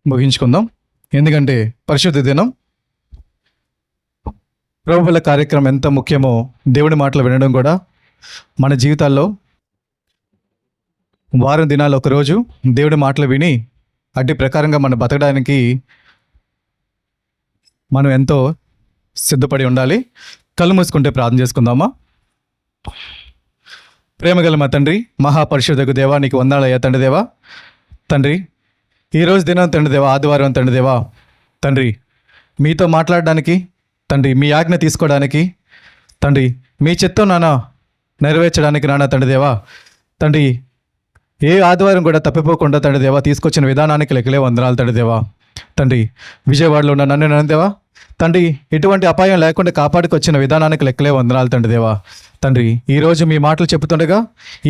ముగించుకుందాం. ఎందుకంటే పరిశుద్ధ దినం, ప్రభువుల కార్యక్రమం ఎంత ముఖ్యమో దేవుడి మాటలు వినడం కూడా మన జీవితాల్లో వారం దినాలు ఒకరోజు దేవుడి మాటలు విని అట్టి ప్రకారంగా మనం బతకడానికి మనం ఎంతో సిద్ధపడి ఉండాలి. కళ్ళు మూసుకుంటే ప్రార్థన చేసుకుందామా. ప్రేమగల మా తండ్రి, మహాపరిశుద్ధకు దేవా, నీకు వందనాలయ్యా తండ్రి దేవా. తండ్రి, ఈరోజు దినం తండ్రి దేవా, ఆదివారం తండ్రి దేవా, తండ్రి మీతో మాట్లాడడానికి తండ్రి, మీ ఆజ్ఞ తీసుకోవడానికి తండ్రి, మీ చిత్తం నాన్న నెరవేర్చడానికి నాన్న తండ్రి దేవా, తండ్రి ఏ ఆదివారం కూడా తప్పిపోకుండా తండ్రి దేవా తీసుకొచ్చిన విధానానికి లెక్కలే వందనాలు తండ్రి దేవా. తండ్రి, విజయవాడలో ఉన్న నన్ను దేవా తండ్రి, ఎటువంటి అపాయం లేకుండా కాపాడుకొచ్చిన విధానానికి లెక్కలే వందనాలు తండ్రి దేవా. తండ్రి, ఈరోజు మీ మాటలు చెప్తుండగా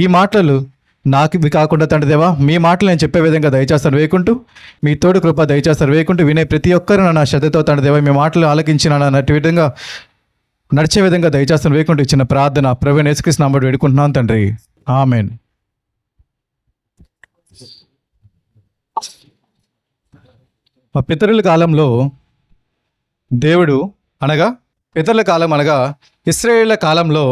ఈ మాటలు నాకు ఇవి కాకుండా తండ్రి దేవా, మీ మాటలు నేను చెప్పే విధంగా దయచేస్తాను వేయకుంటూ, మీ తోడు కృప దయచేస్తారు వేయకుంటూ, వినే ప్రతి ఒక్కరు నా శ్రద్ధతో తండ్రి దేవా మీ మాటలు ఆలకించిన నటి విధంగా నడిచే విధంగా దయచేస్తాను వేయకుంటూ ఇచ్చిన ప్రార్థన ప్రభువైన యేసుక్రీస్తు నామములో వేడుకుంటున్నాను తండ్రి, ఆమేన్. మా పితరుల కాలంలో దేవుడు పితరుల కాలం అనగా ఇశ్రాయేళ్ల కాలంలో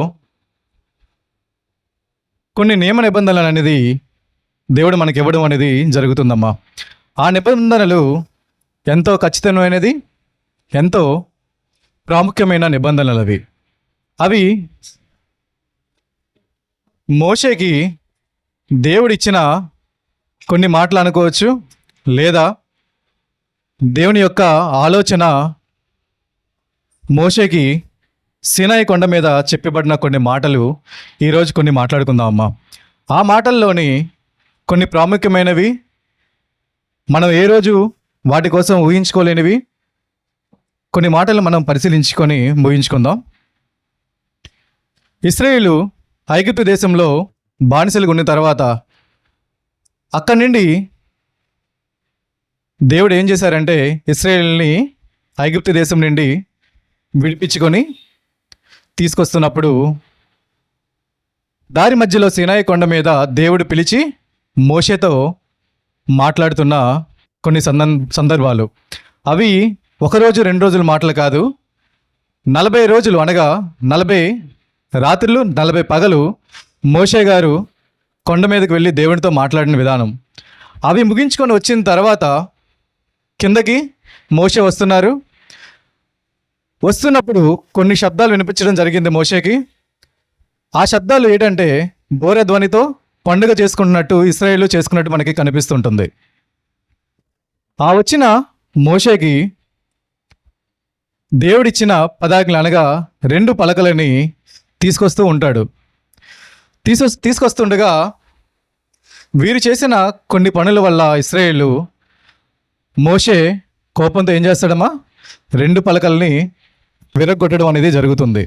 కొన్ని నియమ నిబంధనలు అనేది దేవుడు మనకి ఇవ్వడం అనేది జరుగుతుందమ్మా. ఆ నిబంధనలు ఎంతో ఖచ్చితమైనది, ఎంతో ప్రాముఖ్యమైన నిబంధనలు అవి మోషేకి దేవుడిచ్చిన కొన్ని మాటలు అనుకోవచ్చు, లేదా దేవుని యొక్క ఆలోచన మోషేకి సీనాయి కొండ మీద చెప్పబడిన కొన్ని మాటలు ఈరోజు కొన్ని మాట్లాడుకుందాం అమ్మా. ఆ మాటల్లోని కొన్ని ప్రాముఖ్యమైనవి, మనం ఏ రోజు వాటి కోసం ఊహించుకోలేనివి కొన్ని మాటలు మనం పరిశీలించుకొని ముగించుకుందాం. ఇశ్రాయేలు ఐగుప్తు దేశంలో బానిసలుగా ఉన్న తర్వాత అక్కడి నుండి దేవుడు ఏం చేశారంటే ఇశ్రాయేలుని ఐగుప్తు దేశం నుండి విడిపించుకొని తీసుకొస్తున్నప్పుడు దారి మధ్యలో సీనాయి కొండ మీద దేవుడు పిలిచి మోషేతో మాట్లాడుతున్న కొన్ని సందర్భాలు అవి ఒకరోజు 2 రోజుల మాటలు కాదు, 40 రోజులు అనగా 40 రాత్రులు 40 పగలు మోషే గారు కొండ మీదకి వెళ్ళి దేవునితో మాట్లాడిన విధానం. అవి ముగించుకొని వచ్చిన తర్వాత కిందకి మోషే వస్తున్నప్పుడు కొన్ని శబ్దాలు వినిపించడం జరిగింది మోషేకి. ఆ శబ్దాలు ఏంటంటే బోర ధ్వనితో పండుగ చేసుకుంటున్నట్టు ఇశ్రాయేలు చేసుకున్నట్టు మనకి కనిపిస్తుంటుంది. ఆ వచ్చిన మోషేకి దేవుడిచ్చిన పదాజ్ఞలు అనగా 2 పలకలని తీసుకొస్తూ ఉంటాడు. తీసుకొస్తుండగా వీరు చేసిన కొన్ని పనుల వల్ల ఇశ్రాయేలు మోషే కోపంతో ఏం చేస్తాడమ్మా, 2 పలకల్ని విరగొట్టడం అనేది జరుగుతుంది.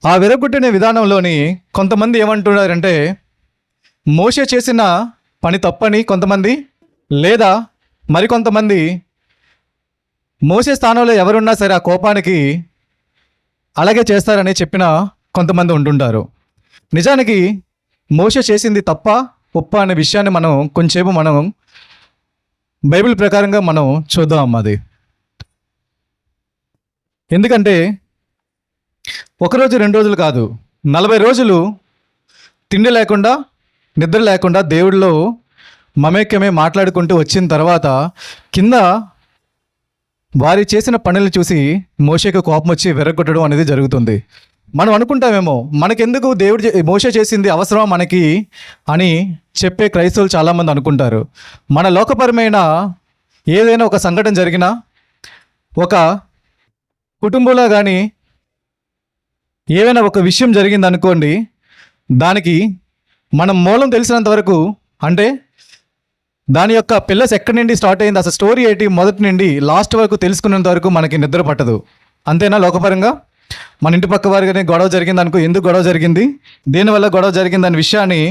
ఆ విరగొట్టిన విధానంలోని కొంతమంది ఏమంటున్నారంటే మోషే చేసిన పని తప్పని కొంతమంది, లేదా మరికొంతమంది మోషే స్థానంలో ఎవరున్నా సరే ఆ కోపానికి అలాగే చేస్తారని చెప్పిన కొంతమంది ఉంటుంటారు. నిజానికి మోషే చేసింది తప్ప ఒప్ప అనే విషయాన్ని కొంచెంసేపు బైబిల్ ప్రకారంగా చూద్దాం అమ్మా. అది ఎందుకంటే 1 రోజు 2 రోజులు కాదు, 40 రోజులు తిండి లేకుండా నిద్ర లేకుండా దేవుడిలో మమేక్యమే మాట్లాడుకుంటూ వచ్చిన తర్వాత కింద వారి చేసిన పనులు చూసి మోషేకు కోపం వచ్చి విరగొట్టడం అనేది జరుగుతుంది. మనం అనుకుంటామేమో మనకెందుకు మోషే చేసింది అవసరమా మనకి అని చెప్పే క్రైస్తవులు చాలామంది అనుకుంటారు. మన లోకపరమైన ఏదైనా ఒక సంఘటన జరిగినా, ఒక కుటుంబంలో కానీ ఏదైనా ఒక విషయం జరిగింది అనుకోండి, దానికి మనం మూలం తెలిసినంత వరకు, అంటే దాని యొక్క పిల్లస్ ఎక్కడి నుండి స్టార్ట్ అయింది, అసలు స్టోరీ ఏంటి మొదటి నుండి లాస్ట్ వరకు తెలుసుకునేంత వరకు మనకి నిద్ర పట్టదు. అంతేనా? లోకపరంగా మన ఇంటి పక్క వారిగానే గొడవ జరిగింది అనుకో, ఎందుకు గొడవ జరిగింది, దేనివల్ల గొడవ జరిగింది అనే విషయాన్ని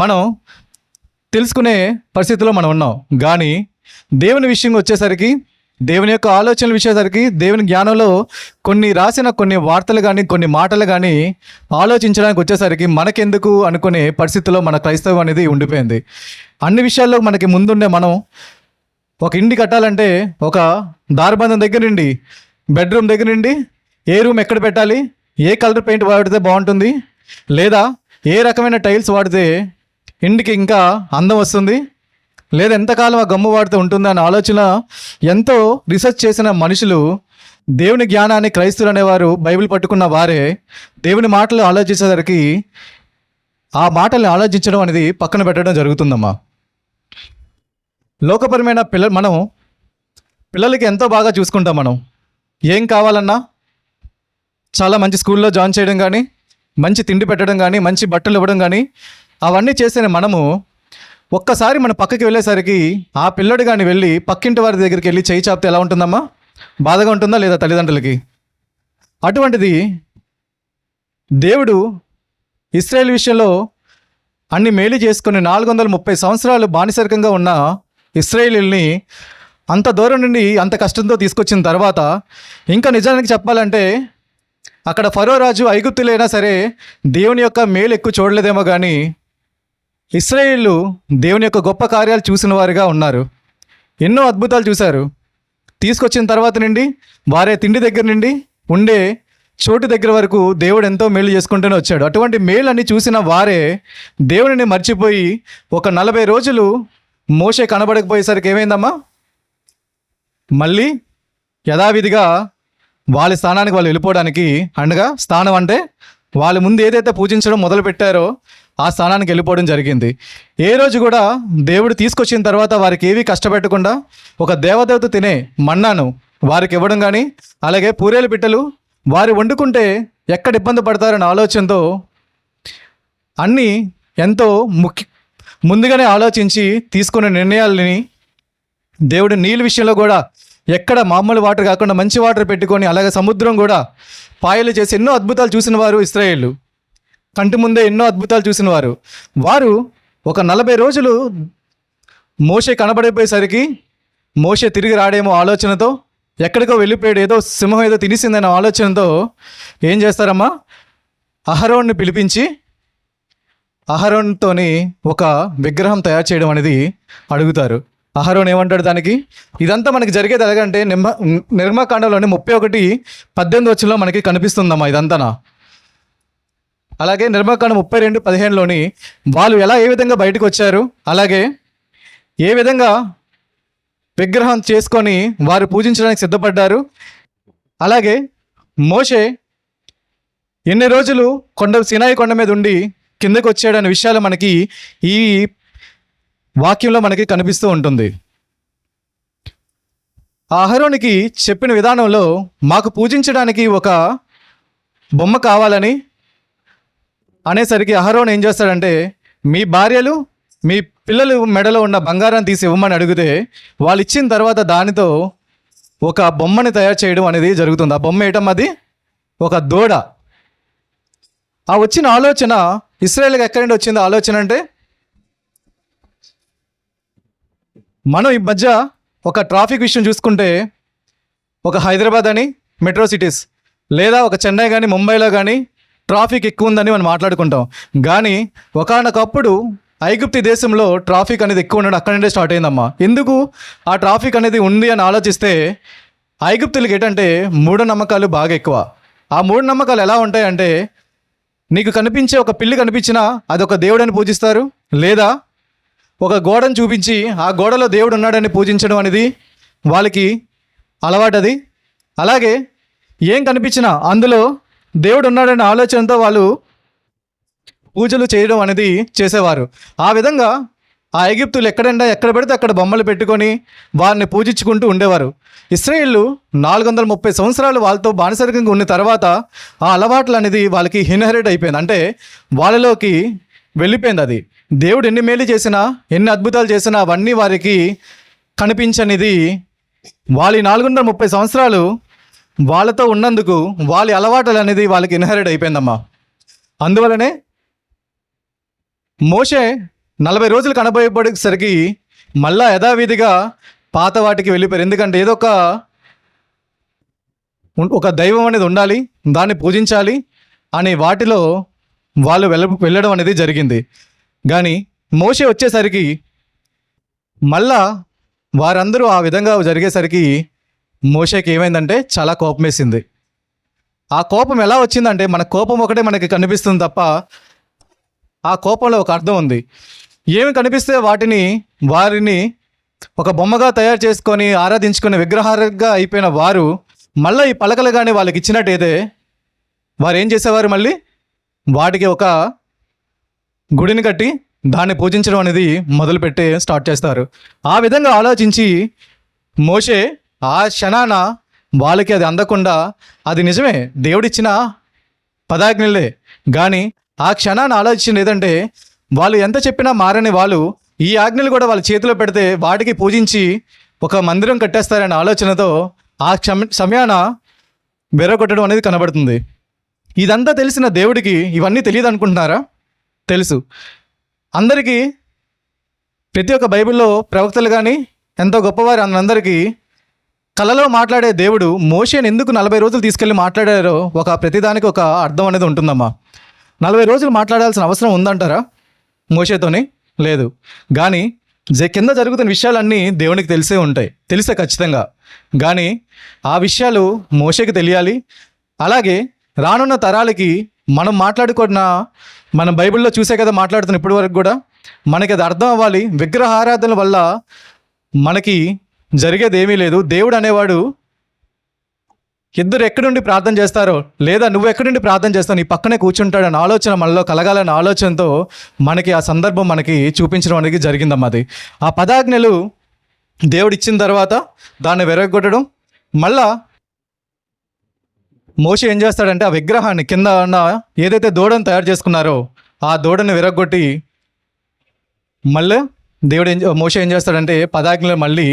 మనం తెలుసుకునే పరిస్థితిలో మనం ఉన్నాం. కానీ దేవుని విషయం వచ్చేసరికి, దేవుని యొక్క ఆలోచనల విషయేసరికి, దేవుని జ్ఞానంలో రాసిన కొన్ని వార్తలు కానీ కొన్ని మాటలు కానీ ఆలోచించడానికి వచ్చేసరికి మనకెందుకు అనుకునే పరిస్థితిలో మన క్రైస్తవం అనేది ఉండిపోయింది. అన్ని విషయాల్లో మనకి ముందుండే మనం ఒక ఇంటి కట్టాలంటే ఒక దారబంధం దగ్గర నుండి, బెడ్రూమ్ దగ్గర నుండి ఏ రూమ్ ఎక్కడ పెట్టాలి, ఏ కలర్ పెయింట్ వాడితే బాగుంటుంది, లేదా ఏ రకమైన టైల్స్ వాడితే ఇంటికి ఇంకా అందం వస్తుంది, లేదా ఎంతకాలం ఆ గమ్ము వాడితే ఉంటుంది అనే ఆలోచన ఎంతో రీసెర్చ్ చేసిన మనుషులు, దేవుని జ్ఞానాన్ని క్రైస్తవులు అనేవారు బైబిల్ పట్టుకున్న వారే దేవుని మాటలు ఆలోచించేసరికి ఆ మాటల్ని ఆలోచించడం అనేది పక్కన పెట్టడం జరుగుతుందమ్మా. లోకపరమైన మనం పిల్లలకి ఎంతో బాగా చూసుకుంటాం. మనం ఏం కావాలన్నా చాలా మంచి స్కూల్లో జాయిన్ చేయడం కానీ, మంచి తిండి పెట్టడం కానీ, మంచి బట్టలు ఇవ్వడం కానీ అవన్నీ చేసిన మనము ఒక్కసారి మన పక్కకి వెళ్ళేసరికి ఆ పిల్లడు కానీ వెళ్ళి పక్కింటి వారి దగ్గరికి వెళ్ళి చేయి చాపితే ఎలా ఉంటుందమ్మా? బాధగా ఉంటుందా లేదా తల్లిదండ్రులకి? అటువంటిది దేవుడు ఇశ్రాయేల్ విషయంలో అన్ని మేలు చేసుకుని 430 సంవత్సరాలు బానిసరికంగా ఉన్న ఇశ్రాయేలీల్ని అంత దూరం నుండి అంత కష్టంతో తీసుకొచ్చిన తర్వాత, ఇంకా నిజానికి చెప్పాలంటే అక్కడ ఫరో రాజు ఐగుప్తులైనా సరే దేవుని యొక్క మేలు ఎక్కువ చూడలేదేమో కానీ ఇశ్రాయేలు దేవుని యొక్క గొప్ప కార్యాలు చూసిన వారుగా ఉన్నారు. ఎన్నో అద్భుతాలు చూశారు. తీసుకొచ్చిన తర్వాత నుండి వారే తిండి దగ్గర నుండి ఉండే చోటు దగ్గర వరకు దేవుడు ఎంతో మేలు చేసుకుంటూనే వచ్చాడు. అటువంటి మేలు చూసిన వారే దేవుడిని మర్చిపోయి ఒక 40 రోజులు మోషే కనబడకపోయేసరికి ఏమైందమ్మా? మళ్ళీ యథావిధిగా వాళ్ళ స్థానానికి వాళ్ళు వెళ్ళిపోవడానికి, అనగా స్థానం అంటే వాళ్ళు ముందు ఏదైతే పూజించడం మొదలు పెట్టారో ఆ స్థానానికి వెళ్ళిపోవడం జరిగింది. ఏ రోజు కూడా దేవుడు తీసుకొచ్చిన తర్వాత వారికి ఏవి కష్టపెట్టకుండా ఒక దేవదేవత తినే మన్నాను వారికి ఇవ్వడం కానీ, అలాగే పూరేలు పిట్టలు వారు వండుకుంటే ఎక్కడ ఇబ్బంది పడతారనే ఆలోచనతో అన్నీ ఎంతో ముందుగానే ఆలోచించి తీసుకునే నిర్ణయాలని దేవుడు నీళ్ళ విషయంలో కూడా ఎక్కడ మామూలు వాటర్ కాకుండా మంచి వాటర్ పెట్టుకొని, అలాగే సముద్రం కూడా పాయలు చేసి ఎన్నో అద్భుతాలు చూసిన వారు ఇశ్రాయేలు. కంటి ముందే ఎన్నో అద్భుతాలు చూసిన వారు ఒక 40 రోజులు మోషే కనబడిపోయేసరికి మోషే తిరిగి రాడేమో ఆలోచనతో, ఎక్కడికో వెళ్ళిపోయాడు, ఏదో సింహం ఏదో తినేసిందనే ఆలోచనతో ఏం చేస్తారమ్మా? అహరోన్ని పిలిపించి అహరోన్తోని ఒక విగ్రహం తయారు చేయడం అనేది అడుగుతారు. అహరోన్ ఏమంటాడు దానికి? ఇదంతా మనకి జరిగేది ఎలాగంటే నిర్మాకాండంలోని 31:18 మనకి కనిపిస్తుందమ్మా ఇదంతా. అలాగే నిర్మాకాండం 32:15లోని వాళ్ళు ఏ విధంగా బయటకు వచ్చారు, అలాగే ఏ విధంగా విగ్రహం చేసుకొని వారు పూజించడానికి సిద్ధపడ్డారు, అలాగే మోషే ఎన్ని రోజులు సినాయి కొండ మీద ఉండి కిందకు వచ్చాడనే విషయాలు మనకి ఈ వాక్యంలో మనకి కనిపిస్తూ ఉంటుంది. ఆ అహరోనికి చెప్పిన విధానంలో మాకు పూజించడానికి ఒక బొమ్మ కావాలని అనేసరికి అహరోన్ ఏం చేస్తాడంటే, మీ భార్యలు మీ పిల్లలు మెడలో ఉన్న బంగారాన్ని తీసి ఇవ్వమని అడిగితే వాళ్ళు ఇచ్చిన తర్వాత దానితో ఒక బొమ్మని తయారు చేయడం అనేది జరుగుతుంది. ఆ బొమ్మ ఏటం? అది ఒక దూడ. ఆ వచ్చిన ఆలోచన ఇశ్రాయేల్కి ఎక్కడి నుండి వచ్చింది ఆలోచన అంటే, మనం ఈ మధ్య ఒక ట్రాఫిక్ విషయం చూసుకుంటే ఒక హైదరాబాద్ అని మెట్రో సిటీస్, లేదా ఒక చెన్నై కానీ ముంబైలో కానీ ట్రాఫిక్ ఎక్కువ ఉందని మనం మాట్లాడుకుంటాం. కానీ ఒకానొకప్పుడు ఐగుప్తి దేశంలో ట్రాఫిక్ అనేది ఎక్కువ ఉండడం అక్కడి నుండే స్టార్ట్ అయిందమ్మా. ఎందుకు ఆ ట్రాఫిక్ అనేది ఉంది అని ఆలోచిస్తే ఐగుప్తులకి ఏంటంటే మూఢనమ్మకాలు బాగా ఎక్కువ. ఆ మూఢనమ్మకాలు ఎలా ఉంటాయంటే, నీకు కనిపించే ఒక పిల్లి కనిపించినా అదొక దేవుడని పూజిస్తారు, లేదా ఒక గోడను చూపించి ఆ గోడలో దేవుడు ఉన్నాడని పూజించడం అనేది వాళ్ళకి అలవాటు. అది అలాగే ఏం కనిపించినా అందులో దేవుడు ఉన్నాడనే ఆలోచనతో వాళ్ళు పూజలు చేయడం అనేది చేసేవారు. ఆ విధంగా ఆ ఐగుప్తులు ఎక్కడ పెడితే అక్కడ బొమ్మలు పెట్టుకొని వారిని పూజించుకుంటూ ఉండేవారు. ఇశ్రాయేలు 430 సంవత్సరాలు వాళ్ళతో బానిసరికంగా ఉన్న తర్వాత ఆ అలవాట్లు అనేది వాళ్ళకి ఇన్హెరిట్ అయిపోయింది. అంటే వాళ్ళలోకి వెళ్ళిపోయింది. అది దేవుడు ఎన్ని మేలు చేసినా, ఎన్ని అద్భుతాలు చేసినా అవన్నీ వారికి కనిపించనిది. వాళ్ళ 430 సంవత్సరాలు వాళ్ళతో ఉన్నందుకు వాళ్ళ అలవాట్లు అనేది వాళ్ళకి ఇన్హెరిట్ అయిపోయిందమ్మా. అందువలనే మోషే 40 రోజులు కనబోయేసరికి మళ్ళా యథావిధిగా పాత వాటికి వెళ్ళిపోయారు. ఎందుకంటే ఏదో ఒక దైవం అనేది ఉండాలి, దాన్ని పూజించాలి అనే వాటిలో వాళ్ళు వెళ్ళడం అనేది జరిగింది. కానీ మోషే వచ్చేసరికి మళ్ళా వారందరూ ఆ విధంగా జరిగేసరికి మోషేకి ఏమైందంటే చాలా కోపం వేసింది. ఆ కోపం ఎలా వచ్చిందంటే, మన కోపం ఒకటే మనకి కనిపిస్తుంది తప్ప ఆ కోపంలో ఒక అర్థం ఉంది. ఏమి కనిపిస్తే వారిని ఒక బొమ్మగా తయారు చేసుకొని ఆరాధించుకునే విగ్రహాలుగా అయిపోయిన వారు మళ్ళీ ఈ పలకలు కానీ వాళ్ళకి ఇచ్చినట్టయితే వారు ఏం చేసేవారు? మళ్ళీ వాటికి ఒక గుడిని కట్టి దాన్ని పూజించడం అనేది మొదలుపెట్టి స్టార్ట్ చేస్తారు. ఆ విధంగా ఆలోచించి మోషే ఆ క్షణాన వాళ్ళకి అది అందకుండా, అది నిజమే దేవుడిచ్చిన పదాజ్ఞలే, కానీ ఆ క్షణాన్ని ఆలోచించింది ఏదంటే, వాళ్ళు ఎంత చెప్పినా మారని వాళ్ళు ఈ ఆజ్ఞలు కూడా వాళ్ళ చేతిలో పెడితే వాటికి పూజించి ఒక మందిరం కట్టేస్తారనే ఆలోచనతో ఆ సమయాన బెరగొట్టడం అనేది కనబడుతుంది. ఇదంతా తెలిసిన దేవుడికి ఇవన్నీ తెలియదు అనుకుంటున్నారా? తెలుసు. అందరికీ ప్రతి ఒక్క బైబిల్లో ప్రవక్తలు కానీ ఎంతో గొప్పవారు అందరికీ కలలో మాట్లాడే దేవుడు మోషేని ఎందుకు 40 రోజులు తీసుకెళ్ళి మాట్లాడారో ప్రతిదానికి ఒక అర్థం అనేది ఉంటుందమ్మా. 40 రోజులు మాట్లాడాల్సిన అవసరం ఉందంటారా మోషేతోని? లేదు. కానీ కింద జరుగుతున్న విషయాలన్నీ దేవునికి తెలిసే ఖచ్చితంగా. కానీ ఆ విషయాలు మోషేకి తెలియాలి. అలాగే రానున్న తరాలకి మనం మాట్లాడుకున్న, మనం బైబిల్లో చూసే కదా మాట్లాడుతున్న ఇప్పటి వరకు కూడా మనకి అది అర్థం అవ్వాలి. విగ్రహ ఆరాధన వల్ల మనకి జరిగేది ఏమీ లేదు. దేవుడు అనేవాడు ఇద్దరు ఎక్కడుండి ప్రార్థన చేస్తారో, లేదా నువ్వు ఎక్కడుండి ప్రార్థన చేస్తావు, నీ పక్కనే కూర్చుంటాడని ఆలోచన మనలో కలగాలన్న ఆలోచనతో మనకి ఆ సందర్భం మనకి చూపించడం అనేది జరిగిందమ్మా. అది ఆ పదాజ్ఞలు దేవుడు ఇచ్చిన తర్వాత దాన్ని వెరగొట్టడం, మళ్ళా మోషే ఏం చేస్తాడంటే ఆ విగ్రహాన్ని కింద ఉన్న ఏదైతే దూడను తయారు చేసుకున్నారో ఆ దూడని విరగొట్టి మళ్ళీ మోషే ఏం చేస్తాడంటే పదాజ్ఞలు మళ్ళీ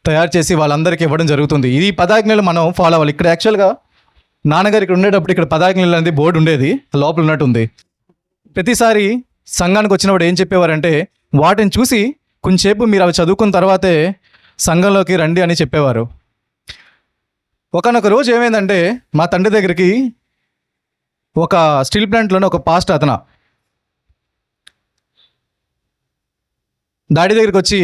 తయారు చేసి వాళ్ళందరికీ ఇవ్వడం జరుగుతుంది. ఈ పదాజ్ఞలు మనం ఫాలో అవ్వాలి. ఇక్కడ యాక్చువల్గా నాన్నగారు ఇక్కడ ఉండేటప్పుడు ఇక్కడ పదాజ్ఞలు అనేది బోర్డు ఉండేది, లోపల ఉన్నట్టు ఉంది. ప్రతిసారి సంఘానికి వచ్చినప్పుడు ఏం చెప్పేవారంటే, వాటిని చూసి కొంచెంసేపు మీరు అవి చదువుకున్న తర్వాతే సంఘంలోకి రండి అని చెప్పేవారు. ఒకనొక రోజు ఏమైందంటే, మా తండ్రి దగ్గరికి ఒక స్టీల్ ప్లాంట్లోనే ఒక పాస్ట్ అతను డాడీ దగ్గరికి వచ్చి,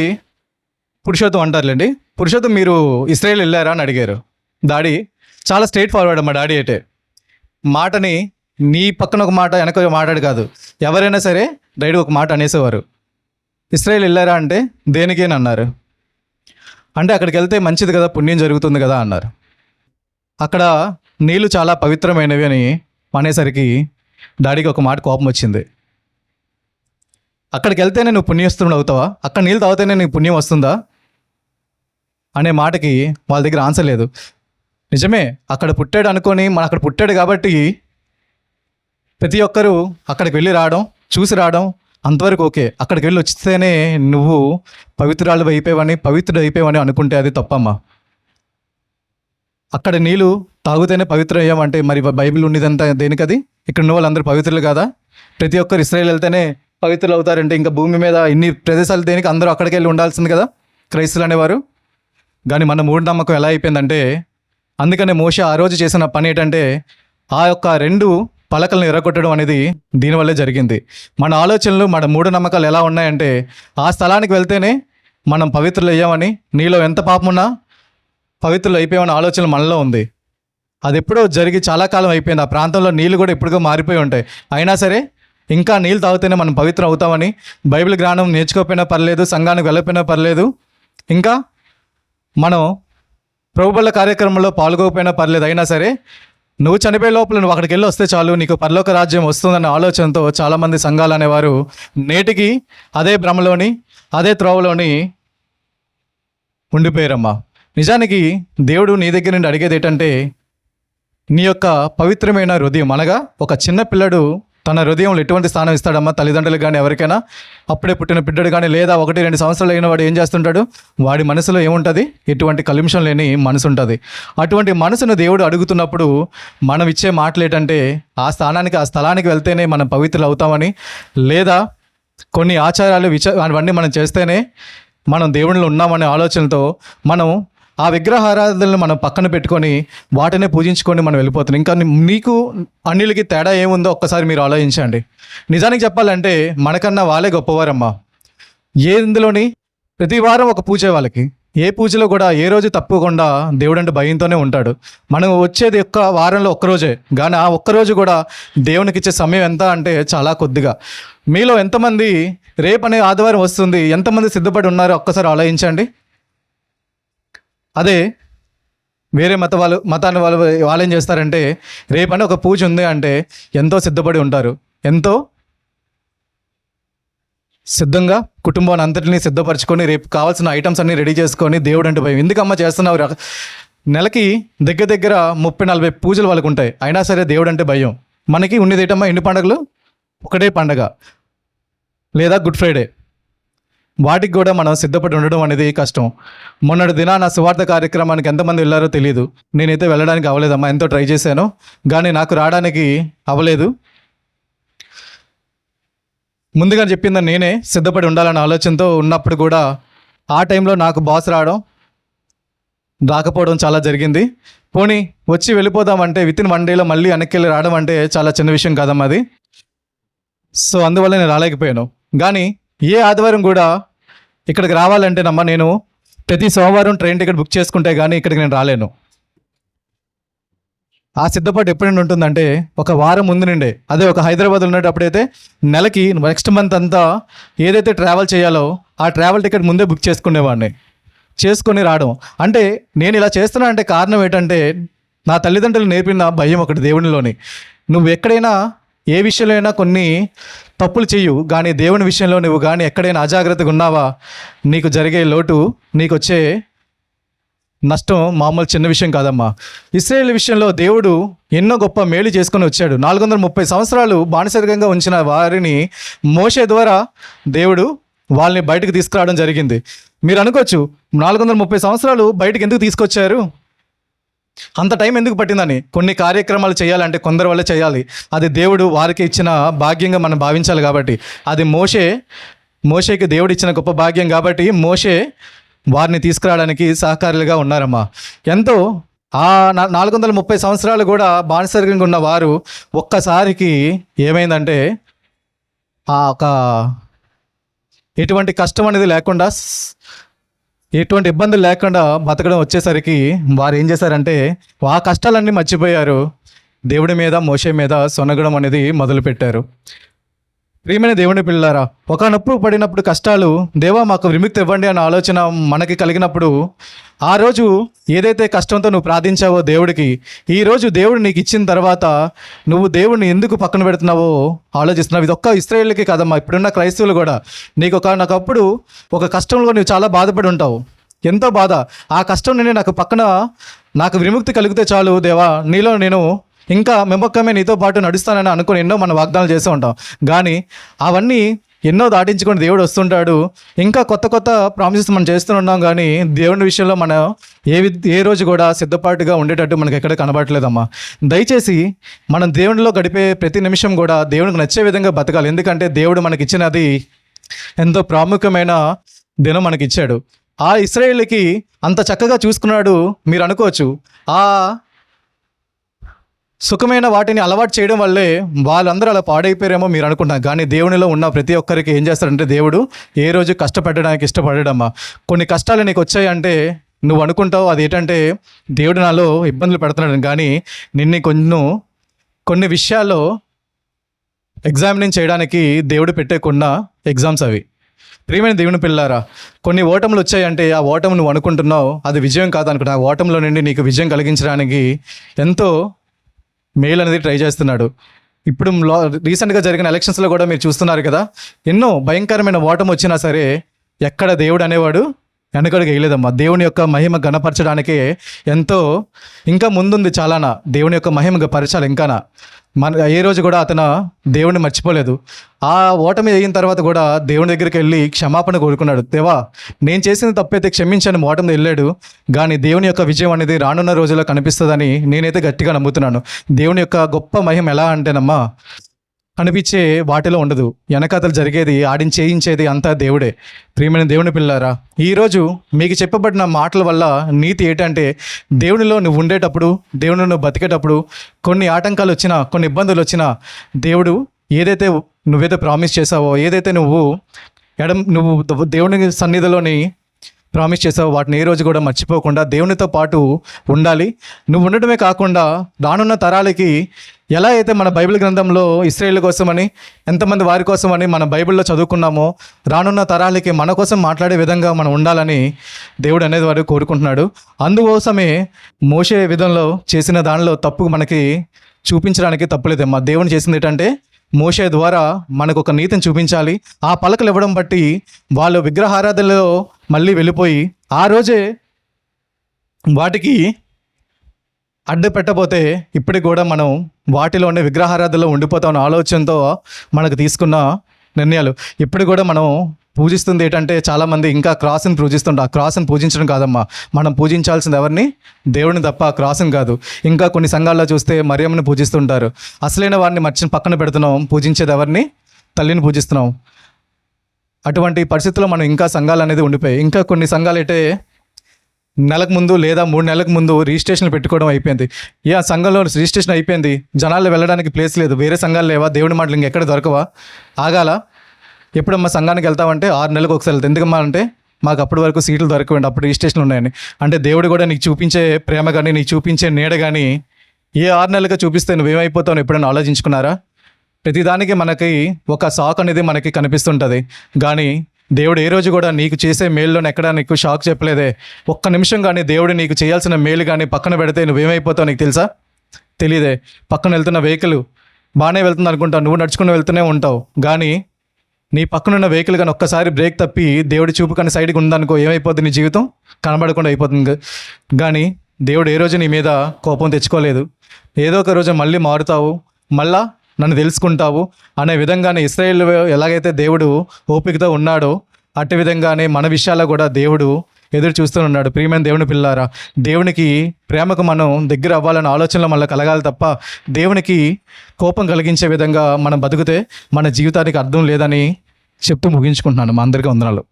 పురుషోత్తం అంటారులేండి, పురుషోత్తం మీరు ఇస్రాయేల్ వెళ్ళారా అని అడిగారు. డాడీ చాలా స్ట్రైట్ ఫార్వర్డ్. మా డాడీ అయితే మాటని నీ పక్కన ఒక మాట వెనక మాట్లాడు కాదు, ఎవరైనా సరే డైరెక్ట్ ఒక మాట అనేసేవారు. ఇస్రాయేల్ వెళ్ళారా అంటే దేనికేనన్నారు. అంటే అక్కడికి వెళ్తే మంచిది కదా, పుణ్యం జరుగుతుంది కదా అన్నారు. అక్కడ నీళ్ళు చాలా పవిత్రమైనవి అని అనేసరికి డాడీకి ఒక మాట కోపం వచ్చింది. అక్కడికి వెళ్తేనే నువ్వు పుణ్యస్తుడు అవుతావా, అక్కడ నీళ్ళు తాగితేనే నీకు పుణ్యం వస్తుందా అనే మాటకి వాళ్ళ దగ్గర ఆన్సర్ లేదు. నిజమే, అక్కడ పుట్టాడు అనుకొని అక్కడ పుట్టాడు కాబట్టి ప్రతి ఒక్కరూ అక్కడికి వెళ్ళి రావడం, చూసి రావడం అంతవరకు ఓకే. అక్కడికి వెళ్ళి వచ్చితేనే నువ్వు పవిత్రుడు అయిపోయావని అనుకుంటే అది తప్పమ్మా. అక్కడ నీళ్ళు తాగుతేనే పవిత్రం అయ్యామంటే మరి బైబిల్ ఉన్నదంతా దేనికది? ఇక్కడ ఉన్న వాళ్ళందరూ పవిత్రులు కదా. ప్రతి ఒక్కరు ఇశ్రాయేలు వెళ్తేనే పవిత్రులు అవుతారంటే ఇంకా భూమి మీద ఇన్ని ప్రదేశాలు దేనికి? అందరూ అక్కడికి వెళ్ళి ఉండాల్సింది కదా క్రైస్తులు అనేవారు. కానీ మన మూఢనమ్మకం ఎలా అయిపోయిందంటే, అందుకనే మోషే ఆ రోజు చేసిన పని ఏంటంటే ఆ యొక్క 2 పలకలను ఎరగొట్టడం అనేది దీనివల్లే జరిగింది. మన ఆలోచనలు, మన మూఢనమ్మకాలు ఎలా ఉన్నాయంటే, ఆ స్థలానికి వెళ్తేనే మనం పవిత్రులు అయ్యామని, నీలో ఎంత పాపం ఉన్నా పవిత్రులు అయిపోయామని ఆలోచన మనలో ఉంది. అది ఎప్పుడో జరిగి చాలా కాలం అయిపోయింది. ఆ ప్రాంతంలో నీళ్ళు కూడా ఎప్పుడుగా మారిపోయి ఉంటాయి. అయినా సరే ఇంకా నీళ్ళు తాగితేనే మనం పవిత్రం అవుతామని, బైబిల్ జ్ఞానం నేర్చుకోకపోయినా పర్లేదు, సంఘానికి వెళ్ళకపోయినా పర్లేదు, ఇంకా మనం ప్రభుబల కార్యక్రమంలో పాల్గొకపోయినా పర్లేదు, అయినా సరే నువ్వు చనిపోయే లోపల నువ్వు అక్కడికి వెళ్ళి వస్తే చాలు నీకు పరలోక రాజ్యం వస్తుందన్న ఆలోచనతో చాలామంది సంఘాలు అనేవారు నేటికి అదే భ్రమలోని, అదే త్రోవలోని ఉండిపోయారమ్మా. నిజానికి దేవుడు నీ దగ్గర నుండి అడిగేది ఏంటంటే, నీ యొక్క పవిత్రమైన హృదయం. అనగా ఒక చిన్న పిల్లడు తన హృదయంలో ఎటువంటి స్థానం ఇస్తాడమ్మా? తల్లిదండ్రులకు కానీ ఎవరికైనా, అప్పుడే పుట్టిన బిడ్డడు కానీ, లేదా 1-2 సంవత్సరాలు అయిన వాడు ఏం చేస్తుంటాడు? వాడి మనసులో ఏముంటుంది? ఎటువంటి కలుషం లేని మనసు ఉంటుంది. అటువంటి మనసును దేవుడు అడుగుతున్నప్పుడు మనం ఇచ్చే మాటలు ఏంటంటే, ఆ స్థలానికి వెళ్తేనే మనం పవిత్రులు అవుతామని, లేదా కొన్ని ఆచారాలు అవన్నీ మనం చేస్తేనే మనం దేవునిలో ఉన్నామనే ఆలోచనతో మనం ఆ విగ్రహ ఆరాధనలు మనం పక్కన పెట్టుకొని వాటినే పూజించుకొని మనం వెళ్ళిపోతున్నాం. ఇంకా నీకు అన్నిలకి తేడా ఏముందో ఒక్కసారి మీరు ఆలోచించండి. నిజానికి చెప్పాలంటే మనకన్నా వాళ్ళే గొప్పవారమ్మా. ఇందులోని ప్రతి వారం ఒక పూజ వాళ్ళకి, ఏ పూజలో కూడా ఏ రోజు తప్పకుండా దేవుడు అంటే భయంతోనే ఉంటాడు. మనం వచ్చేది ఒక్క వారంలో ఒక్కరోజే, కానీ ఆ ఒక్కరోజు కూడా దేవునికి ఇచ్చే సమయం ఎంత అంటే చాలా కొద్దిగా. మీలో ఎంతమంది రేపు అనే ఆదివారం వస్తుంది, ఎంతమంది సిద్ధపడి ఉన్నారో ఒక్కసారి ఆలోచించండి. అదే వేరే మతాన్ని వాళ్ళు ఏం చేస్తారంటే, రేపని ఒక పూజ ఉంది అంటే ఎంతో సిద్ధపడి ఉంటారు, ఎంతో సిద్ధంగా కుటుంబాన్ని అంతటినీ సిద్ధపరచుకొని రేపు కావాల్సిన ఐటమ్స్ అన్నీ రెడీ చేసుకొని దేవుడు అంటే భయం. ఎందుకమ్మా చేస్తున్నావు? నెలకి దగ్గర దగ్గర 30-40 పూజలు వాళ్ళకు ఉంటాయి, అయినా సరే దేవుడు అంటే భయం. మనకి ఉండేది ఏంటమ్మా, ఎన్ని పండుగలు? ఒకటే పండగ లేదా గుడ్ ఫ్రైడే. వాటికి కూడా మనం సిద్ధపడి ఉండడం అనేది కష్టం. మొన్నటి దినాన సువార్త కార్యక్రమానికి ఎంతమంది వెళ్ళారో తెలియదు. నేనైతే వెళ్ళడానికి అవ్వలేదమ్మా, ఎంతో ట్రై చేశాను కానీ నాకు రావడానికి అవ్వలేదు. ముందుగా చెప్పిందని నేనే సిద్ధపడి ఉండాలన్న ఆలోచనతో ఉన్నప్పుడు కూడా ఆ టైంలో నాకు బాస్ రాకపోవడం చాలా జరిగింది. పోనీ వచ్చి వెళ్ళిపోదామంటే వితిన్ 1 డేలో మళ్ళీ వెనక్కి రావడం అంటే చాలా చిన్న విషయం కాదమ్మా అది. సో అందువల్ల నేను రాలేకపోయాను. కానీ ఏ ఆదివారం కూడా ఇక్కడికి రావాలంటేనమ్మా నేను ప్రతి సోమవారం ట్రైన్ టికెట్ బుక్ చేసుకుంటే కానీ ఇక్కడికి నేను రాలేను. ఆ సిద్ధపాటు ఎప్పుడు నుండి ఉంటుందంటే ఒక వారం ముందు నుండే. అదే ఒక హైదరాబాద్ ఉన్నప్పుడైతే నెలకి నెక్స్ట్ మంత్ అంతా ఏదైతే ట్రావెల్ చేయాలో ఆ ట్రావెల్ టికెట్ ముందే బుక్ చేసుకునేవాడిని, చేసుకొని రావడం. అంటే నేను ఇలా చేస్తున్నా అంటే కారణం ఏంటంటే నా తల్లిదండ్రులు నేర్పిన భయం ఒకటి దేవునిలోని. నువ్వు ఎక్కడైనా ఏ విషయంలో అయినా కొన్ని తప్పులు చెయ్యు, కానీ దేవుని విషయంలో నువ్వు కానీ ఎక్కడైనా అజాగ్రత్తగా ఉన్నావా నీకు జరిగే లోటు, నీకు వచ్చే నష్టం మామూలు చిన్న విషయం కాదమ్మా. ఇశ్రాయేలు విషయంలో దేవుడు ఎన్నో గొప్ప మేలు చేసుకొని వచ్చాడు. 430 సంవత్సరాలు బానిసరికంగా ఉంచిన వారిని మోషే ద్వారా దేవుడు వాళ్ళని బయటకు తీసుకురావడం జరిగింది. మీరు అనుకోవచ్చు 430 సంవత్సరాలు బయటకు ఎందుకు తీసుకొచ్చారు, అంత టైం ఎందుకు పట్టిందని. కొన్ని కార్యక్రమాలు చేయాలంటే కొందరు వల్లే చేయాలి, అది దేవుడు వారికి ఇచ్చిన భాగ్యంగా మనం భావించాలి. కాబట్టి అది మోషేకి దేవుడు ఇచ్చిన గొప్ప భాగ్యం కాబట్టి మోషే వారిని తీసుకురావడానికి సహకారులుగా ఉన్నారమ్మా. ఎంతో ఆ 430 సంవత్సరాలు కూడా బానిసరికంగా ఉన్న వారు ఒక్కసారికి ఏమైందంటే ఆ ఒక ఎటువంటి కష్టం అనేది లేకుండా, ఎటువంటి ఇబ్బందులు లేకుండా బతకడం వచ్చేసరికి వారు ఏం చేశారంటే ఆ కష్టాలన్నీ మర్చిపోయారు, దేవుడి మీద మోషే మీద సొనగడం అనేది మొదలుపెట్టారు. ప్రియమైన దేవుని పిల్లారా, ఒకనొప్పుడు పడినప్పుడు కష్టాలు, దేవా మాకు విముక్తి ఇవ్వండి అన్న ఆలోచన మనకి కలిగినప్పుడు ఆ రోజు ఏదైతే కష్టంతో నువ్వు ప్రార్థించావో దేవుడికి, ఈరోజు దేవుడు నీకు ఇచ్చిన తర్వాత నువ్వు దేవుడిని ఎందుకు పక్కన పెడుతున్నావో ఆలోచిస్తున్నావు. ఇది ఒక్క ఇశ్రాయేలుకే కాదమ్మా, ఇప్పుడున్న క్రైస్తవులు కూడా. నీకు ఒకనొకప్పుడు ఒక కష్టంలో నువ్వు చాలా బాధపడి ఉంటావు, ఎంతో బాధ. ఆ కష్టం నుండి నాకు విముక్తి కలిగితే చాలు దేవా, నీలో నేను ఇంకా మెమ్మకమే నీతో పాటు నడుస్తానని అనుకుని ఎన్నో మనం వాగ్దానాలు చేస్తూ ఉంటాం. కానీ అవన్నీ ఎన్నో దాటించుకొని దేవుడు వస్తుంటాడు. ఇంకా కొత్త కొత్త ప్రామిసెస్ మనం చేస్తున్నాం, కానీ దేవుని విషయంలో మనం ఏ రోజు కూడా సిద్ధపాటుగా ఉండేటట్టు మనకి ఎక్కడ కనబడట్లేదమ్మా. దయచేసి మనం దేవునిలో గడిపే ప్రతి నిమిషం కూడా దేవునికి నచ్చే విధంగా బతకాలి. ఎందుకంటే దేవుడు మనకి ఇచ్చినది ఎంతో ప్రాముఖ్యమైన దినం మనకి ఇచ్చాడు. ఆ ఇశ్రాయేలుకి అంత చక్కగా చూసుకున్నాడు. మీరు అనుకోవచ్చు ఆ సుఖమైన వాటిని అలవాటు చేయడం వల్లే వాళ్ళందరూ అలా పాడైపోయారేమో మీరు అనుకుంటున్నారు. కానీ దేవునిలో ఉన్న ప్రతి ఒక్కరికి ఏం చేస్తాడంటే దేవుడు ఏ రోజు కష్టపెట్టడానికి ఇష్టపడడమ్మా. కొన్ని కష్టాలు నీకు వచ్చాయంటే నువ్వు అనుకుంటావు అది ఏంటంటే దేవుడు నాలో ఇబ్బందులు పెడుతున్నాడు, కానీ నిన్ను కొన్ని విషయాల్లో ఎగ్జామినింగ్ చేయడానికి దేవుడు పెట్టేకున్న ఎగ్జామ్స్ అవి. ప్రియమైన దేవుని పిల్లారా, కొన్ని ఓటములు వచ్చాయంటే ఆ ఓటము నువ్వు అనుకుంటున్నావు అది విజయం కాదనుకుంటున్నా. ఆ ఓటంలో నుండి నీకు విజయం కలిగించడానికి ఎంతో మేల్ అనేది ట్రై చేస్తున్నాడు. ఇప్పుడు రీసెంట్గా జరిగిన ఎలక్షన్స్లో కూడా మీరు చూస్తున్నారు కదా, ఎన్నో భయంకరమైన ఓటమి వచ్చినా సరే ఎక్కడ దేవుడు అనేవాడు వెనకడుగు వేయలేదమ్మా. దేవుని యొక్క మహిమ గణపరచడానికే ఎంతో ఇంకా ముందుంది చాలానా. దేవుని యొక్క మహిమ పరచాలి ఇంకానా. ఏ రోజు కూడా అతను దేవుడిని మర్చిపోలేదు. ఆ ఓటమి అయిన తర్వాత కూడా దేవుని దగ్గరికి వెళ్ళి క్షమాపణ కోరుకున్నాడు. దేవా నేను చేసిన తప్పైతే క్షమించని ఓటమి వెళ్ళాడు, కానీ దేవుని యొక్క విజయం అనేది రానున్న రోజుల్లో కనిపిస్తుందని నేనైతే గట్టిగా నమ్ముతున్నాను. దేవుని యొక్క గొప్ప మహిమ ఎలా అంటేనమ్మా కనిపించే వాటిలో ఉండదు, వెనకాతలు జరిగేది చేయించేది అంతా దేవుడే. ప్రియమైన దేవుని పిల్లారా, ఈరోజు మీకు చెప్పబడిన మాటల వల్ల నీతి ఏంటంటే దేవునిలో నువ్వు ఉండేటప్పుడు, దేవుని నువ్వు బతికేటప్పుడు కొన్ని ఆటంకాలు వచ్చినా, కొన్ని ఇబ్బందులు వచ్చినా దేవుడు నువ్వేదో ప్రామిస్ చేసావో, ఏదైతే నువ్వు దేవుని సన్నిధిలోని ప్రామిస్ చేసావు వాటిని ఏ రోజు కూడా మర్చిపోకుండా దేవునితో పాటు ఉండాలి. నువ్వు ఉండటమే కాకుండా రానున్న తరాలకి ఎలా అయితే మన బైబిల్ గ్రంథంలో ఇశ్రాయేలు కోసమని, ఎంతమంది వారి కోసమని మన బైబిల్లో చదువుకున్నామో, రానున్న తరాలకి మన కోసం మాట్లాడే విధంగా మనం ఉండాలని దేవుడు అనేది వారు కోరుకుంటున్నాడు. అందుకోసమే మోషే విధంలో చేసిన దానిలో తప్పు మనకి చూపించడానికి తప్పులేదమ్మా. దేవుని చేసింది ఏంటంటే మోషే ద్వారా మనకు ఒక నీతిని చూపించాలి. ఆ పలకలు ఇవ్వడం బట్టి వాళ్ళు విగ్రహారాధనలో మళ్ళీ వెళ్ళిపోయి ఆ రోజే వాటికి అడ్డు పెట్టబోతే ఇప్పటికి కూడా మనం వాటిలోనే విగ్రహారాధనలో ఉండిపోతామన్న ఆలోచనతో మనకు తీసుకున్న నిర్ణయాలు. ఇప్పుడు కూడా మనం పూజిస్తుంది ఏంటంటే చాలామంది ఇంకా క్రాస్ని పూజిస్తుంటారు. ఆ క్రాస్ని పూజించడం కాదమ్మా, మనం పూజించాల్సింది ఎవరిని? దేవుడిని తప్ప, ఆ క్రాస్ని కాదు. ఇంకా కొన్ని సంఘాల్లో చూస్తే మరియమ్మని పూజిస్తుంటారు. అసలైన వారిని మర్చిని పక్కన పెడుతున్నాం, పూజించేది ఎవరిని? తల్లిని పూజిస్తున్నాం. అటువంటి పరిస్థితుల్లో మనం ఇంకా సంఘాలు అనేది ఉండిపోయాయి. ఇంకా కొన్ని సంఘాలు అయితే నెలకు ముందు లేదా 3 నెలలకు ముందు రిజిస్ట్రేషన్లు పెట్టుకోవడం అయిపోయింది. ఆ సంఘంలో రిజిస్ట్రేషన్ అయిపోయింది, జనాలు వెళ్ళడానికి ప్లేస్ లేదు, వేరే సంఘాలు లేవా, దేవుడి మాటలు ఇంకెక్కడ దొరకవా, ఆగాల. ఎప్పుడమ్మా సంఘానికి వెళ్తామంటే 6 నెలలకు ఒకసారి వెళ్తాం. ఎందుకమ్మా అంటే మాకు అప్పటి వరకు సీట్లు దొరకవండి, అప్పుడు రిజిస్ట్రేషన్లు ఉన్నాయని. అంటే దేవుడు కూడా నీకు చూపించే ప్రేమ కానీ, నీకు చూపించే నీడ కానీ ఏ 6 నెలలుగా చూపిస్తే నువ్వేమైపోతావు ఎప్పుడైనా ఆలోచించుకున్నారా? ప్రతిదానికి మనకి ఒక షాక్ అనేది మనకి కనిపిస్తుంటుంది, కానీ దేవుడు ఏ రోజు కూడా నీకు చేసే మేలులోనే ఎక్కడా నీకు షాక్ చెప్పలేదే. ఒక్క నిమిషం కానీ దేవుడు నీకు చేయాల్సిన మేలు కానీ పక్కన పెడితే నువ్వేమైపోతావు నీకు తెలుసా? తెలియదే. పక్కన వెళ్తున్న వెహికల్ బాగానే వెళ్తుంది అనుకుంటావు, నువ్వు నడుచుకుని వెళ్తూనే ఉంటావు, కానీ నీ పక్కనున్న వెహికల్ కానీ ఒక్కసారి బ్రేక్ తప్పి దేవుడి చూపు కానీ సైడ్కి ఉందనుకో, ఏమైపోతుంది? నీ జీవితం కనబడకుండా అయిపోతుంది. కానీ దేవుడు ఏ రోజు నీ మీద కోపం తెచ్చుకోలేదు. ఏదో ఒక రోజు మళ్ళీ మారుతావు, మళ్ళా నన్ను తెలుసుకుంటావు అనే విధంగానే ఇశ్రాయేలు ఎలాగైతే దేవుడు ఓపికతో ఉన్నాడో అట్టి విధంగానే మన విషయాల్లో కూడా దేవుడు ఎదురు చూస్తూ ఉన్నాడు. ప్రియమైన దేవుని పిల్లారా, దేవునికి ప్రేమకు మనం దగ్గర అవ్వాలనే ఆలోచనలో మళ్ళీ కలగాలి తప్ప దేవునికి కోపం కలిగించే విధంగా మనం బతికితే మన జీవితానికి అర్థం లేదని చెప్తూ ముగించుకుంటున్నాను. మా అందరికీ వందనాలు.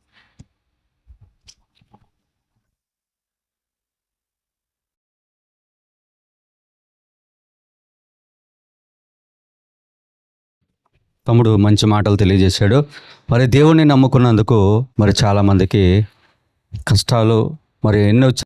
తమ్ముడు మంచి మాటలు తెలియజేశాడు. మరి దేవుణ్ణి నమ్ముకున్నందుకు మరి చాలామందికి కష్టాలు మరి ఎన్నో